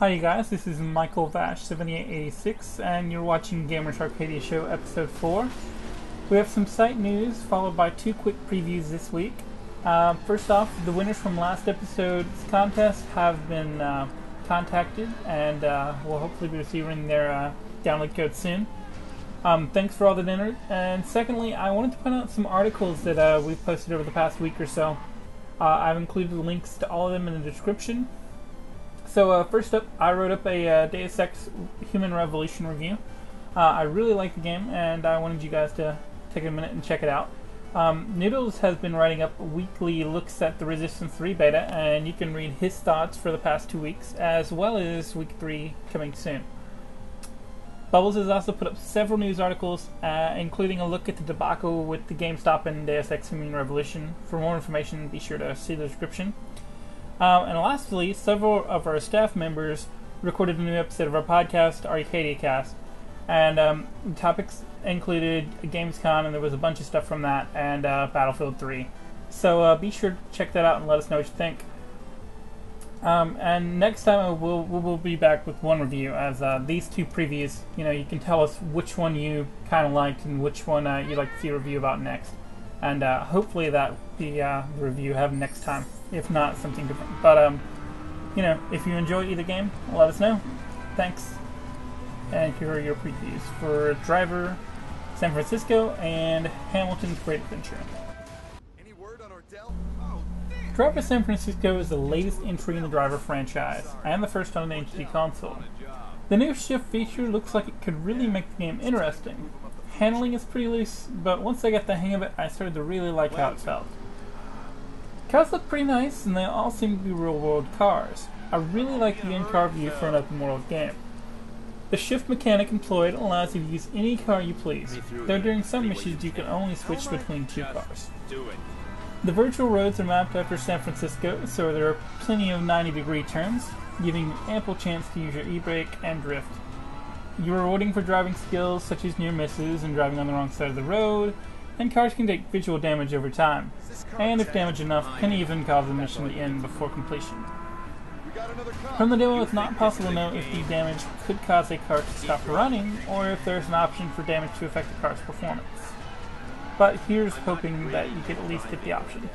Hi you guys, this is Michael Vash7886 and you're watching Gamers Arcadia Show Episode 4. We have some site news followed by two quick previews this week. First off, the winners from last episode's contest have been contacted and will hopefully be receiving their download code soon. Thanks for all that entered. And secondly, I wanted to point out some articles that we've posted over the past week or so. I've included the links to all of them in the description. So first up, I wrote up a Deus Ex Human Revolution review. I really like the game, and I wanted you guys to take a minute and check it out. Noodles has been writing up weekly looks at the Resistance 3 beta, and you can read his thoughts for the past 2 weeks, as well as week 3 coming soon. Bubbles has also put up several news articles, including a look at the debacle with the GameStop and Deus Ex Human Revolution. For more information, be sure to see the description. And lastly, several of our staff members recorded a new episode of our podcast, Arcadia Cast. And the topics included Gamescom, and there was a bunch of stuff from that, and Battlefield 3. So be sure to check that out and let us know what you think. And next time we'll be back with one review, as these two previews, you can tell us which one you kind of liked and which one you'd like to see a review about next. And hopefully that will be the review you have next time. If not, something different. But, if you enjoy either game, let us know. Thanks. And here are your previews for Driver, San Francisco, and Hamilton's Great Adventure. Any word on Ordell? Oh, damn. Driver San Francisco is the latest entry in the Driver franchise, and the first on an HD console. The new shift feature looks like it could really make the game interesting. Handling is pretty loose, but once I got the hang of it, I started to really like how it felt. Cars look pretty nice, and they all seem to be real-world cars. I really like the in-car view for an open-world game. The shift mechanic employed allows you to use any car you please, though during some missions you can only switch between two cars. The virtual roads are mapped after San Francisco, so there are plenty of 90-degree turns, giving you ample chance to use your e-brake and drift. You are rewarding for driving skills such as near misses and driving on the wrong side of the road, and cars can take visual damage over time, and if damaged enough, can even cause the mission to end before completion. From the demo, it's not possible to know if the damage could cause a car to stop running, or if there's an option for damage to affect the car's performance. But here's hoping that you could at least get the option.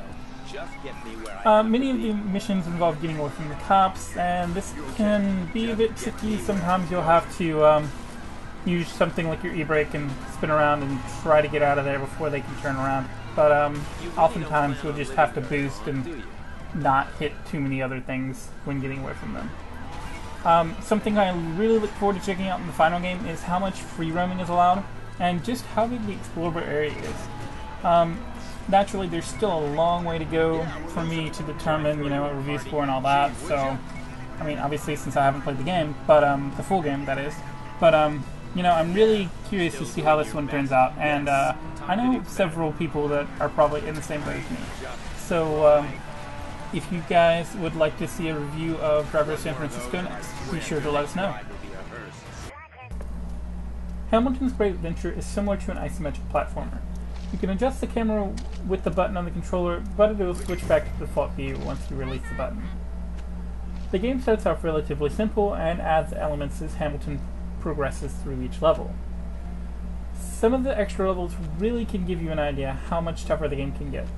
Many of the missions involve getting away from the cops, and this can be a bit tricky. Sometimes you'll have to use something like your e-brake and spin around and try to get out of there before they can turn around. But oftentimes you'll just have to boost and not hit too many other things when getting away from them. Something I really look forward to checking out in the final game is how much free roaming is allowed, and just how big the explorable area is. Naturally, there's still a long way to go for me to determine, a review score and all that, so, obviously since I haven't played the game, but, the full game, that is. But, I'm really curious to see how this one turns out, and, I know several people that are probably in the same boat as me. So, if you guys would like to see a review of Driver San Francisco next, be sure to let us know. Hamilton's Great Adventure is similar to an isometric platformer. You can adjust the camera with the button on the controller, but it will switch back to the default view once you release the button. The game starts off relatively simple and adds elements as Hamilton progresses through each level. Some of the extra levels really can give you an idea how much tougher the game can get.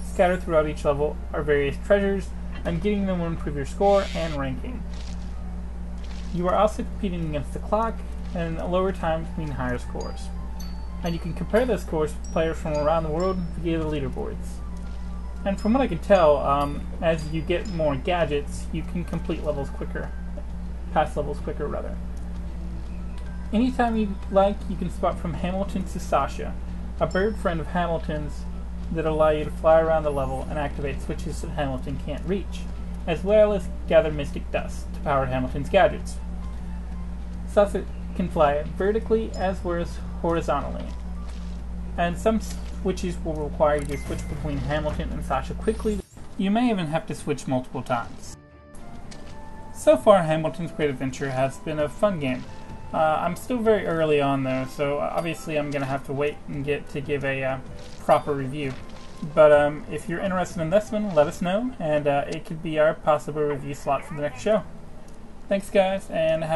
Scattered throughout each level are various treasures, and getting them will improve your score and ranking. You are also competing against the clock, and lower times mean higher scores. And you can compare those scores with players from around the world via the leaderboards. And from what I can tell, as you get more gadgets, you can complete levels quicker. Pass levels quicker, rather. Anytime you like, you can swap from Hamilton to Sasha, a bird friend of Hamilton's that allow you to fly around the level and activate switches that Hamilton can't reach, as well as gather mystic dust to power Hamilton's gadgets. Sasha can fly vertically as well as horizontally, and some switches will require you to switch between Hamilton and Sasha quickly. You may even have to switch multiple times. So far, Hamilton's Great Adventure has been a fun game. I'm still very early on though, so obviously I'm going to have to wait and get to give a proper review. But if you're interested in this one, let us know, and it could be our possible review slot for the next show. Thanks, guys, and have